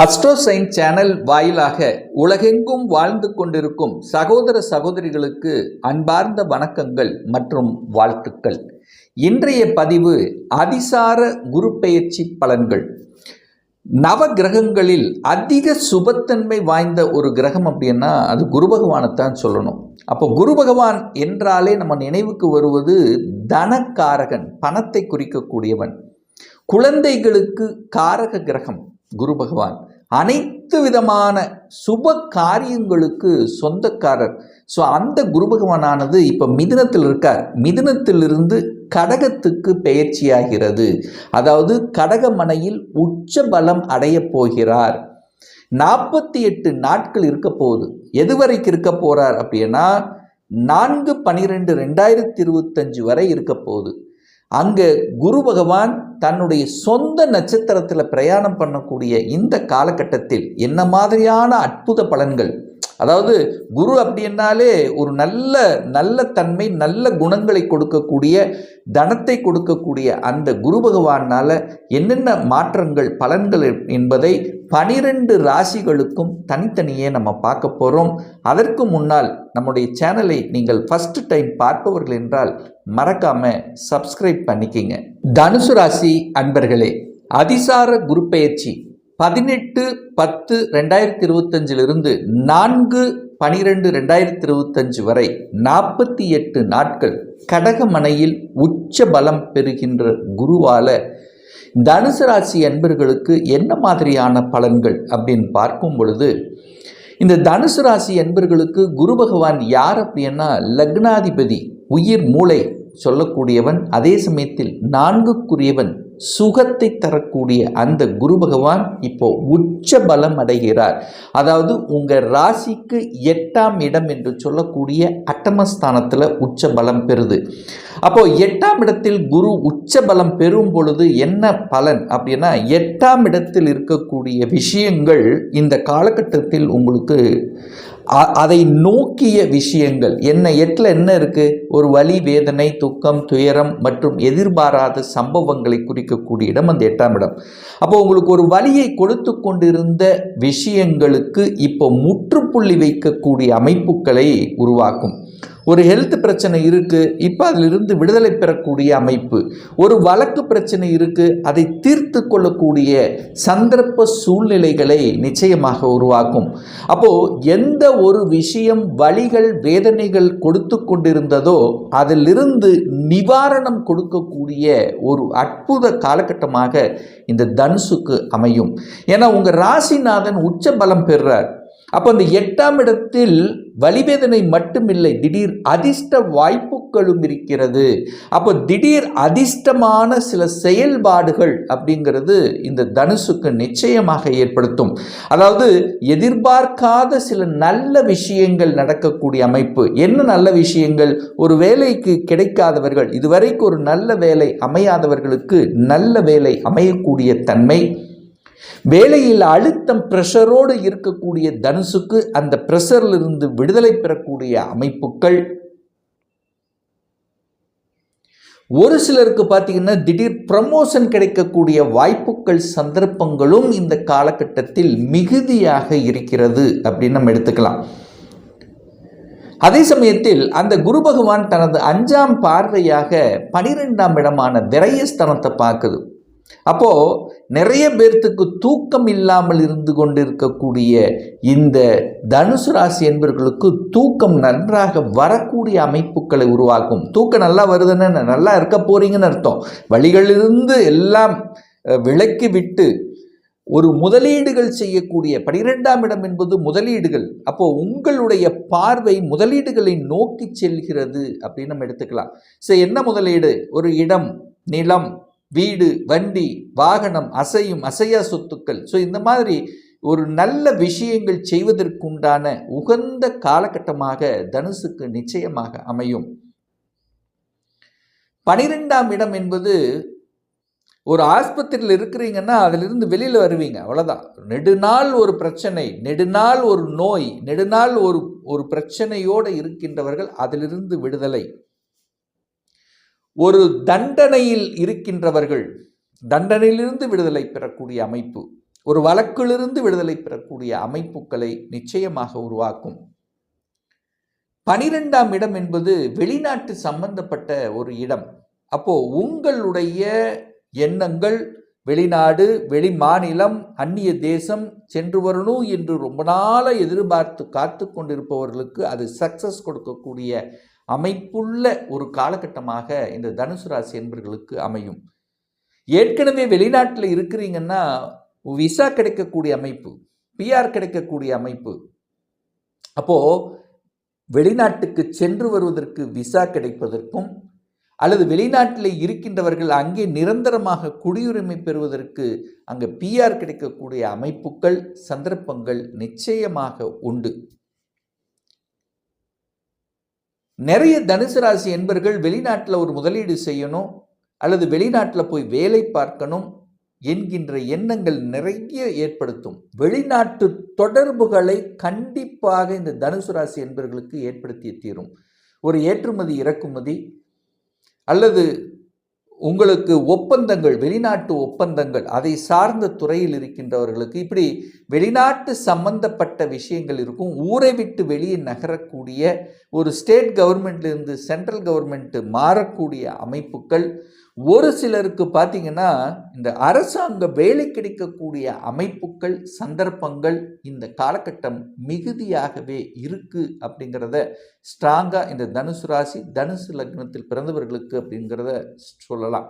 அஸ்ட்ரோசைன் channel வாயிலாக உலகெங்கும் வாழ்ந்து கொண்டிருக்கும் சகோதர சகோதரிகளுக்கு அன்பார்ந்த வணக்கங்கள் மற்றும் வாழ்த்துக்கள். இன்றைய பதிவு அதிசார குரு பெயர்ச்சி பலன்கள். நவ கிரகங்களில் அதிக சுபத்தன்மை வாய்ந்த ஒரு கிரகம் அப்படின்னா அது குரு பகவானைத்தான் சொல்லணும். அப்போ குரு பகவான் என்றாலே நம்ம நினைவுக்கு வருவது தனக்காரகன், பணத்தை குறிக்கக்கூடியவன். குழந்தைகளுக்கு காரக கிரகம் குரு பகவான். அனைத்து விதமான சுப காரியங்களுக்கு சொந்தக்காரர். ஸோ அந்த குரு பகவானானது இப்போ மிதுனத்தில் இருக்கார். மிதுனத்திலிருந்து கடகத்துக்கு பெயர்ச்சியாகிறது. அதாவது கடகமனையில் உச்ச பலம் அடைய போகிறார். 48 நாட்கள் இருக்க போகுது. எதுவரைக்கு இருக்க போறார் அப்படின்னா 4/12/2025 வரை இருக்க போகுது. அங்கே குரு பகவான் தன்னுடைய சொந்த நட்சத்திரத்தில் பிரயாணம் பண்ணக்கூடிய இந்த காலகட்டத்தில் என்ன மாதிரியான அற்புத பலன்கள், அதாவது குரு அப்படின்னாலே ஒரு நல்ல தன்மை, நல்ல குணங்களை கொடுக்கக்கூடிய, தனத்தை கொடுக்கக்கூடிய அந்த குரு பகவானால் என்னென்ன மாற்றங்கள், பலன்கள் என்பதை 12 ராசிகளுக்கும் தனித்தனியே நம்ம பார்க்க போகிறோம். அதற்கு முன்னால் நம்முடைய சேனலை நீங்கள் ஃபர்ஸ்ட் டைம் பார்ப்பவர்கள் என்றால் மறக்காம சப்ஸ்கிரைப் பண்ணிக்கிங்க. தனுசு ராசி அன்பர்களே, அதிசார குரு பெயர்ச்சி 18/10/2025 4/12/2025 வரை 48 நாட்கள் கடகமனையில் உச்ச பலம் பெறுகின்ற குருவால தனுசு ராசி அன்பர்களுக்கு என்ன மாதிரியான பலன்கள் அப்படின்னு பார்க்கும் பொழுது, இந்த தனுசு ராசி அன்பர்களுக்கு குரு பகவான் யார் அப்படின்னா லக்னாதிபதி, உயிர் மூளை சொல்லக்கூடியவன். அதே சமயத்தில் 4க்குரியவன், சுகத்தை தரக்கூடிய அந்த குரு பகவான் இப்போ உச்ச பலம் அடைகிறார். அதாவது உங்கள் ராசிக்கு 8ஆம் இடம் என்று சொல்லக்கூடிய அட்டமஸ்தானத்தில் உச்ச பலம் பெறுது. அப்போ 8ஆம் இடத்தில் குரு உச்ச பலம் பெறும் பொழுது என்ன பலன் அப்படின்னா, 8ஆம் இடத்தில் இருக்கக்கூடிய விஷயங்கள் இந்த காலகட்டத்தில் உங்களுக்கு அதை நோக்கிய விஷயங்கள் என்ன, 8ல் என்ன இருக்குது, ஒரு வலி, வேதனை, துக்கம், துயரம் மற்றும் எதிர்பாராத சம்பவங்களை குறிக்கக்கூடிய இடம் அந்த 8ஆம் இடம். அப்போ உங்களுக்கு ஒரு வலியை கொடுத்து கொண்டிருந்த விஷயங்களுக்கு இப்போ முற்றுப்புள்ளி வைக்கக்கூடிய அமைப்புகளை உருவாக்கும். ஒரு ஹெல்த் பிரச்சனை இருக்குது, இப்போ அதிலிருந்து விடுதலை பெறக்கூடிய அமைப்பு. ஒரு வழக்கு பிரச்சனை இருக்குது, அதை தீர்த்து கொள்ளக்கூடிய சந்தர்ப்ப சூழ்நிலைகளை நிச்சயமாக உருவாக்கும். அப்போது எந்த ஒரு விஷயம் வலிகள், வேதனைகள் கொடுத்து கொண்டிருந்ததோ அதிலிருந்து நிவாரணம் கொடுக்கக்கூடிய ஒரு அற்புத காலகட்டமாக இந்த தனுசுக்கு அமையும். ஏன்னா உங்கள் ராசிநாதன் உச்ச பலம் பெறுறார். அப்போ அந்த 8ஆம் இடத்தில் வலிவேதனை மட்டுமில்லை, திடீர் அதிர்ஷ்ட வாய்ப்புகளும் இருக்கிறது. அப்போ திடீர் அதிர்ஷ்டமான சில செயல்பாடுகள் அப்படிங்கிறது இந்த தனுசுக்கு நிச்சயமாக ஏற்படுத்தும். அதாவது எதிர்பார்க்காத சில நல்ல விஷயங்கள் நடக்கக்கூடிய அமைப்பு. என்ன நல்ல விஷயங்கள்? ஒரு வேலைக்கு கிடைக்காதவர்கள், இதுவரைக்கும் ஒரு நல்ல வேலை அமையாதவர்களுக்கு நல்ல வேலை அமையக்கூடிய தன்மை. வேலையில் அழுத்தம், பிரஷரோடு இருக்கக்கூடிய தனுசுக்கு அந்த பிரஷரிலிருந்து விடுதலை பெறக்கூடிய அமைப்புகள். ஒரு சிலருக்கு பார்த்தீங்கன்னா திடீர் ப்ரமோஷன் கிடைக்கக்கூடிய வாய்ப்புகள், சந்தர்ப்பங்களும் இந்த காலகட்டத்தில் மிகுதியாக இருக்கிறது அப்படின்னு நம்ம எடுத்துக்கலாம். அதே சமயத்தில் அந்த குரு பகவான் தனது 5ஆம் பார்வையாக 12ஆம் இடமான விரயஸ்தானத்தை பார்க்குது. அப்போது நிறைய பேர்த்துக்கு தூக்கம் இல்லாமல் இருந்து கொண்டிருக்கக்கூடிய இந்த தனுசு ராசி என்பவர்களுக்கு தூக்கம் நன்றாக வரக்கூடிய அமைப்புகளை உருவாக்கும். தூக்கம் நல்லா வருதுன்னு நல்லா இருக்க போறீங்கன்னு அர்த்தம். வழிகளிலிருந்து எல்லாம் விலக்கி விட்டு ஒரு முதலீடுகள் செய்யக்கூடிய 12ஆம் இடம் என்பது முதலீடுகள். அப்போ உங்களுடைய பார்வை முதலீடுகளை நோக்கி செல்கிறது அப்படின்னு நம்ம எடுத்துக்கலாம். சரி, என்ன முதலீடு? ஒரு இடம், நிலம், வீடு, வண்டி, வாகனம், அசையும் அசையா சொத்துக்கள். ஸோ இந்த மாதிரி ஒரு நல்ல விஷயங்கள் செய்வதற்குண்டான உகந்த காலகட்டமாக தனுசுக்கு நிச்சயமாக அமையும். 12ஆம் இடம் என்பது ஒரு ஆஸ்பத்திரியில் இருக்கிறீங்கன்னா அதிலிருந்து வெளியில் வருவீங்க, அவ்வளோதான். நெடுநாள் ஒரு பிரச்சனை, நெடுநாள் ஒரு நோய், நெடுநாள் ஒரு பிரச்சனையோடு இருக்கின்றவர்கள் அதிலிருந்து விடுதலை. ஒரு தண்டனையில் இருக்கின்றவர்கள் தண்டனையிலிருந்து விடுதலை பெறக்கூடிய அமைப்பு. ஒரு வழக்கிலிருந்து விடுதலை பெறக்கூடிய அமைப்புகளை நிச்சயமாக உருவாக்கும். 12ஆம் இடம் என்பது வெளிநாட்டு சம்பந்தப்பட்ட ஒரு இடம். அப்போ உங்களுடைய எண்ணங்கள் வெளிநாடு, வெளி மாநிலம், அந்நிய தேசம் சென்று வரணும் என்று ரொம்ப நாளாக எதிர்பார்த்து காத்து கொண்டிருப்பவர்களுக்கு அது சக்சஸ் கொடுக்கக்கூடிய அமைப்புள்ள ஒரு காலகட்டமாக இந்த தனுசு ராசி என்பவர்களுக்கு அமையும். ஏற்கனவே வெளிநாட்டில் இருக்கிறீங்கன்னா விசா கிடைக்கக்கூடிய அமைப்பு, பிஆர் கிடைக்கக்கூடிய அமைப்பு. அப்போது வெளிநாட்டுக்கு சென்று வருவதற்கு விசா கிடைப்பதற்கும் அல்லது வெளிநாட்டில் இருக்கின்றவர்கள் அங்கே நிரந்தரமாக குடியுரிமை பெறுவதற்கு அங்கே பிஆர் கிடைக்கக்கூடிய அமைப்புகள், சந்தர்ப்பங்கள் நிச்சயமாக உண்டு. நிறைய தனுசு ராசி என்பர்கள் வெளிநாட்டில் ஒரு முதலீடு செய்யணும் அல்லது வெளிநாட்டில் போய் வேலை பார்க்கணும் என்கின்ற எண்ணங்கள் நிறைய ஏற்படுத்தும். வெளிநாட்டு தொடர்புகளை கண்டிப்பாக இந்த தனுசு ராசி என்பவர்களுக்கு ஏற்படுத்தி தீரும். ஒரு ஏற்றுமதி இறக்குமதி அல்லது உங்களுக்கு ஒப்பந்தங்கள், வெளிநாட்டு ஒப்பந்தங்கள், அதை சார்ந்த துறையில் இருக்கின்றவர்களுக்கு இப்படி வெளிநாட்டு சம்பந்தப்பட்ட விஷயங்கள் இருக்கும். ஊரை விட்டு வெளியே நகரக்கூடிய, ஒரு ஸ்டேட் கவர்மெண்ட்லேருந்து சென்ட்ரல் கவர்மெண்ட் மாறக்கூடிய அமைப்புகள், ஒரு சிலருக்கு பார்த்தீங்கன்னா இந்த அரசாங்க வேலை கிடைக்கக்கூடிய அமைப்புகள், சந்தர்ப்பங்கள் இந்த காலகட்டம் மிகுதியாகவே இருக்கு அப்படிங்கிறத ஸ்ட்ராங்காக இந்த தனுசு ராசி, தனுசு லக்னத்தில் பிறந்தவர்களுக்கு அப்படிங்கிறத சொல்லலாம்.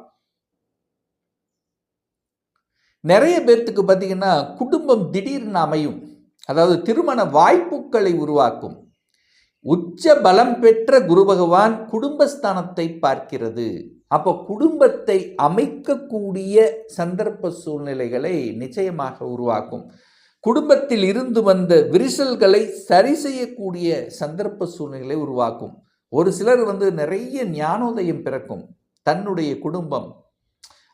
நிறைய பேர்த்துக்கு பார்த்தீங்கன்னா குடும்பம் திடீர்னு அமையும், அதாவது திருமண வாய்ப்புகளை உருவாக்கும். உச்ச பலம் பெற்ற குரு பகவான் குடும்பஸ்தானத்தை பார்க்கிறது. அப்போ குடும்பத்தை அமைக்கக்கூடிய சந்தர்ப்ப சூழ்நிலைகளை நிச்சயமாக உருவாக்கும். குடும்பத்தில் இருந்து வந்த விரிசல்களை சரி செய்யக்கூடிய சந்தர்ப்ப சூழ்நிலைகளை உருவாக்கும். ஒரு சிலர் நிறைய ஞானோதயம் பிறக்கும். தன்னுடைய குடும்பம்,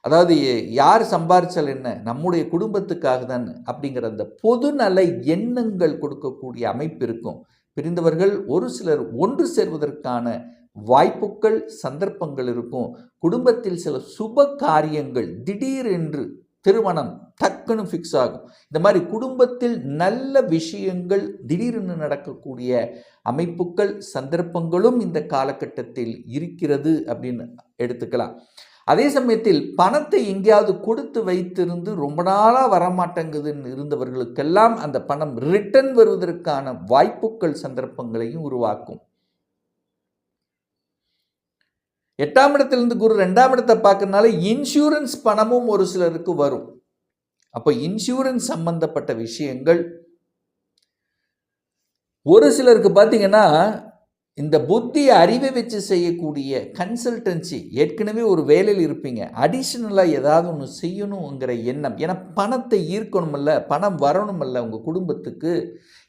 அதாவது யார் சம்பாரிச்சல் என்ன, நம்முடைய குடும்பத்துக்காக தான் அப்படிங்கிற அந்த பொதுநல எண்ணங்கள் கொடுக்கக்கூடிய அமைப்பு இருக்கும். பிரிந்தவர்கள் ஒரு சிலர் ஒன்று சேர்வதற்கான வாய்ப்புகள், சந்தர்ப்பங்கள் இருக்கும். குடும்பத்தில் சில சுப காரியங்கள், திடீரென்று திருமணம் டக்குன்னு ஃபிக்ஸ் ஆகும். இந்த மாதிரி குடும்பத்தில் நல்ல விஷயங்கள் திடீரென்று நடக்கக்கூடிய அமைப்புகள், சந்தர்ப்பங்களும் இந்த காலகட்டத்தில் இருக்கிறது அப்படின்னு எடுத்துக்கலாம். அதே சமயத்தில் பணத்தை எங்கேயாவது கொடுத்து வைத்திருந்து ரொம்ப நாளாக வரமாட்டேங்குதுன்னு இருந்தவர்களுக்கெல்லாம் அந்த பணம் ரிட்டர்ன் வருவதற்கான வாய்ப்புகள், சந்தர்ப்பங்களையும் உருவாக்கும். 8ஆம் இடத்திலிருந்து குரு 2ஆம் இடத்தை பார்க்கறதுனால இன்சூரன்ஸ் பணமும் ஒரு சிலருக்கு வரும். அப்போ இன்சூரன்ஸ் சம்பந்தப்பட்ட விஷயங்கள் ஒரு சிலருக்கு பார்த்தீங்கன்னா இந்த புத்தி அறிவை வச்சு செய்யக்கூடிய கன்சல்டன்சி, ஏற்கனவே ஒரு வேலையில் இருப்பீங்க, அடிஷ்னலாக ஏதாவது ஒன்று செய்யணுங்கிற எண்ணம். ஏன்னா பணத்தை ஈர்க்கணுமல்ல, பணம் வரணுமல்ல உங்கள் குடும்பத்துக்கு.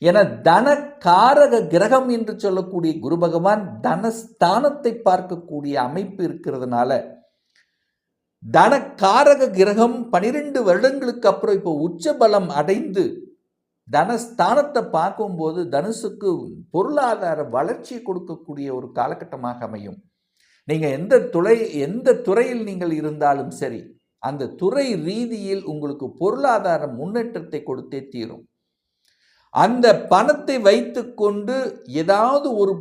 ஏன்னா தனக்காரக கிரகம் என்று சொல்லக்கூடிய குரு பகவான் தனஸ்தானத்தை பார்க்கக்கூடிய அமைப்பு இருக்கிறதுனால தனக்காரக கிரகம் 12 வருடங்களுக்கு அப்புறம் இப்போ உச்சபலம் அடைந்து தனஸ்தானத்தை பார்க்கும்போது தனுசுக்கு பொருளாதார வளர்ச்சி கொடுக்கக்கூடிய ஒரு காலகட்டமாக அமையும். நீங்கள் எந்த துறையில் நீங்கள் இருந்தாலும் சரி, அந்த துறை ரீதியில் உங்களுக்கு பொருளாதார முன்னேற்றத்தை கொடுத்தே தீரும். அந்த பணத்தை வைத்துக்கொண்டு ஏதாவது ஒரு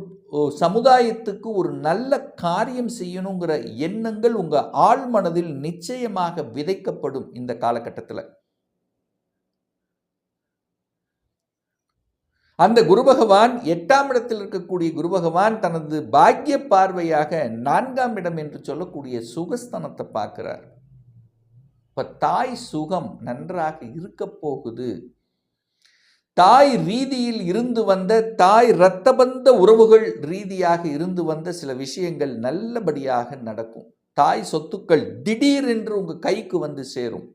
சமுதாயத்துக்கு ஒரு நல்ல காரியம் செய்யணுங்கிற எண்ணங்கள் உங்கள் ஆழ் மனதில் நிச்சயமாக விதைக்கப்படும். இந்த காலகட்டத்தில் அந்த குரு பகவான் 8ஆம் இடத்தில் இருக்கக்கூடிய குரு பகவான் தனது பாக்கிய பார்வையாக 4ஆம் இடம் என்று சொல்லக்கூடிய சுகஸ்தானத்தை பார்க்கிறார். இப்ப தாய் சுகம் நன்றாக இருக்க போகுது. தாய் ரீதியில் இருந்து வந்த, தாய் இரத்தபந்த உறவுகள் ரீதியாக இருந்து வந்த சில விஷயங்கள் நல்லபடியாக நடக்கும். தாய் சொத்துக்கள் திடீரென்று உங்க கைக்கு வந்து சேரும்.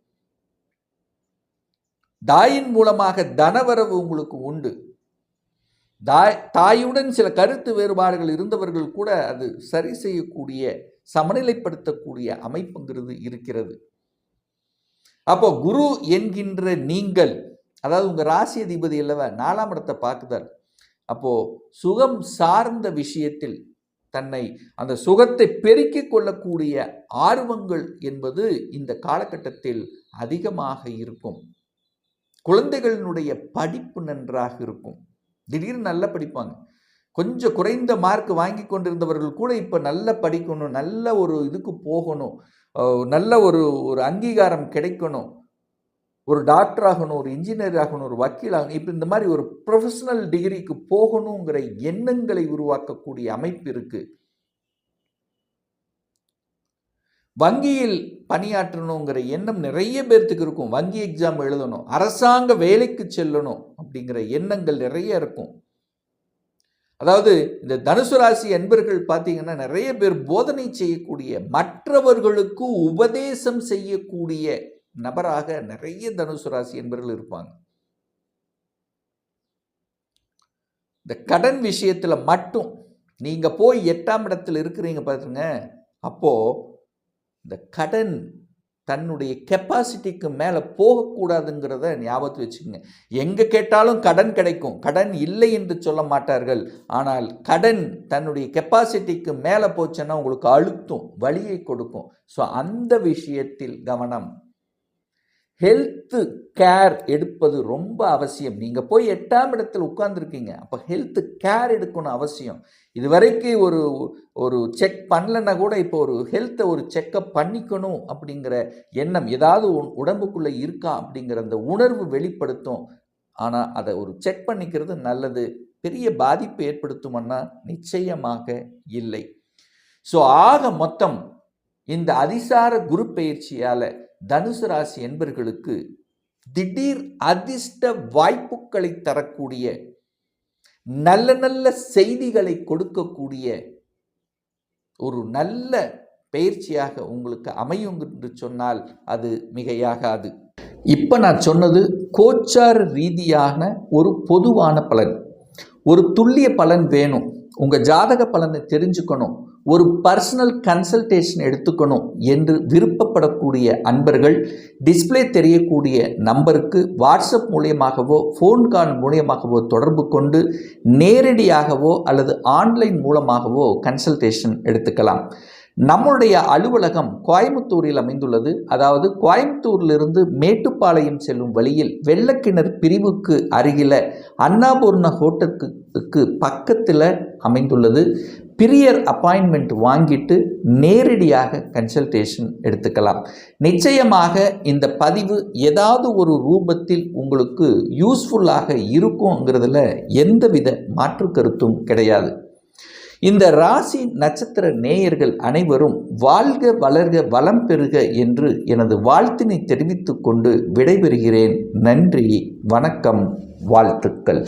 தாயின் மூலமாக தனவரவு உங்களுக்கு உண்டு. தாயுடன் சில கருத்து வேறுபாடுகள் இருந்தவர்கள் கூட அது சரி செய்யக்கூடிய, சமநிலைப்படுத்தக்கூடிய அமைப்புங்கிறது இருக்கிறது. அப்போ குரு என்கின்ற நீங்கள், அதாவது உங்க ராசி அதிபதி அல்லவா 4ஆம் இடத்தை பார்க்குதார். அப்போ சுகம் சார்ந்த விஷயத்தில் தன்னை அந்த சுகத்தை பெருக்கிக் கொள்ளக்கூடிய ஆர்வங்கள் என்பது இந்த காலகட்டத்தில் அதிகமாக இருக்கும். குழந்தைகளினுடைய படிப்பு நன்றாக இருக்கும். திடீர்னு நல்லா படிப்பாங்க. கொஞ்சம் குறைந்த மார்க் வாங்கி கொண்டிருந்தவர்கள் கூட இப்போ நல்லா படிக்கணும், நல்ல ஒரு இதுக்கு போகணும், நல்ல ஒரு அங்கீகாரம் கிடைக்கணும், ஒரு டாக்டர் ஆகணும், ஒரு இன்ஜினியர் ஆகணும், ஒரு வக்கீல் ஆகணும், இப்போ இந்த மாதிரி ஒரு ப்ரொஃபஷனல் டிகிரிக்கு போகணுங்கிற எண்ணங்களை உருவாக்கக்கூடிய அமைப்பு இருக்கு. வங்கியில் பணியாற்றணுங்கிற எண்ணம் நிறைய பேர்த்துக்கு இருக்கும். வங்கி எக்ஸாம் எழுதணும், அரசாங்க வேலைக்கு செல்லணும் அப்படிங்கிற எண்ணங்கள் நிறைய இருக்கும். அதாவது இந்த தனுசு ராசி அன்பர்கள் பார்த்தீங்கன்னா நிறைய பேர் போதனை செய்யக்கூடிய, மற்றவர்களுக்கு உபதேசம் செய்யக்கூடிய நபராக நிறைய தனுசு ராசி அன்பர்கள் இருப்பாங்க. இந்த கடன் விஷயத்துல மட்டும் நீங்க போய் 8ஆம் இடத்துல இருக்கிறீங்க பாருங்க, அப்போ இந்த கடன் தன்னுடைய கெப்பாசிட்டிக்கு மேலே போகக்கூடாதுங்கிறத ஞாபகத்தில் வச்சுக்கோங்க. எங்கே கேட்டாலும் கடன் கிடைக்கும், கடன் இல்லை என்று சொல்ல மாட்டார்கள். ஆனால் கடன் தன்னுடைய கெப்பாசிட்டிக்கு மேலே போச்சுன்னா உங்களுக்கு அழுத்தும், வலியை கொடுக்கும். ஸோ அந்த விஷயத்தில் கவனம். ஹெல்த்து கேர் எடுப்பது ரொம்ப அவசியம். நீங்கள் போய் 8ஆம் இடத்தில் உட்கார்ந்துருக்கீங்க, அப்போ ஹெல்த்து கேர் எடுக்கணும் அவசியம். இது வரைக்கும் ஒரு செக் பண்ணலைன்னா கூட இப்போ ஒரு ஹெல்த்தை ஒரு செக்கப் பண்ணிக்கணும் அப்படிங்கிற எண்ணம் ஏதாவது உடம்புக்குள்ளே இருக்கா அப்படிங்கிற அந்த உணர்வு வெளிப்படுத்தும். ஆனால் அதை ஒரு செக் பண்ணிக்கிறது நல்லது. பெரிய பாதிப்பு ஏற்படுத்தும்னா நிச்சயமாக இல்லை. ஸோ ஆக மொத்தம் இந்த அதிசார குரு பயிற்சியால் தனுசு ராசி என்பர்களுக்கு திடீர் அதிர்ஷ்ட வாய்ப்புகளை தரக்கூடிய, நல்ல நல்ல செய்திகளை கொடுக்கக்கூடிய ஒரு நல்ல பயிற்சியாக உங்களுக்கு அமையும் என்று சொன்னால் அது மிகையாகாது. இப்போ நான் சொன்னது கோச்சார ரீதியான ஒரு பொதுவான பலன். ஒரு துல்லிய பலன் வேணும், உங்கள் ஜாதக பலனை தெரிஞ்சுக்கணும், ஒரு பர்சனல் கன்சல்டேஷன் எடுத்துக்கணும் என்று விருப்பப்படக்கூடிய அன்பர்கள் டிஸ்பிளே தெரியக்கூடிய நம்பருக்கு வாட்ஸ்அப் மூலியமாகவோ ஃபோன் கால் மூலியமாகவோ தொடர்பு கொண்டு நேரடியாகவோ அல்லது ஆன்லைன் மூலமாகவோ கன்சல்டேஷன் எடுத்துக்கலாம். நம்முடைய அலுவலகம் கோயம்புத்தூரில் அமைந்துள்ளது. அதாவது கோயம்புத்தூரிலிருந்து மேட்டுப்பாளையம் செல்லும் வழியில் வெள்ளக்கிணர் பிரிவுக்கு அருகில அன்னபூர்ண ஹோட்டலுக்கு பக்கத்தில் அமைந்துள்ளது. பிரியர் அப்பாயின்மெண்ட் வாங்கிட்டு நேரடியாக கன்சல்டேஷன் எடுத்துக்கலாம். நிச்சயமாக இந்த பதிவு ஏதாவது ஒரு ரூபத்தில் உங்களுக்கு யூஸ்ஃபுல்லாக இருக்குங்கிறதுல எந்தவித மாற்று கருத்தும் கிடையாது. இந்த ராசி நட்சத்திர நேயர்கள் அனைவரும் வாழ்க வளர்க வளம் பெறுக என்று எனது வாழ்த்தினை தெரிவித்துக் கொண்டு விடைபெறுகிறேன். நன்றி, வணக்கம், வாழ்த்துக்கள்.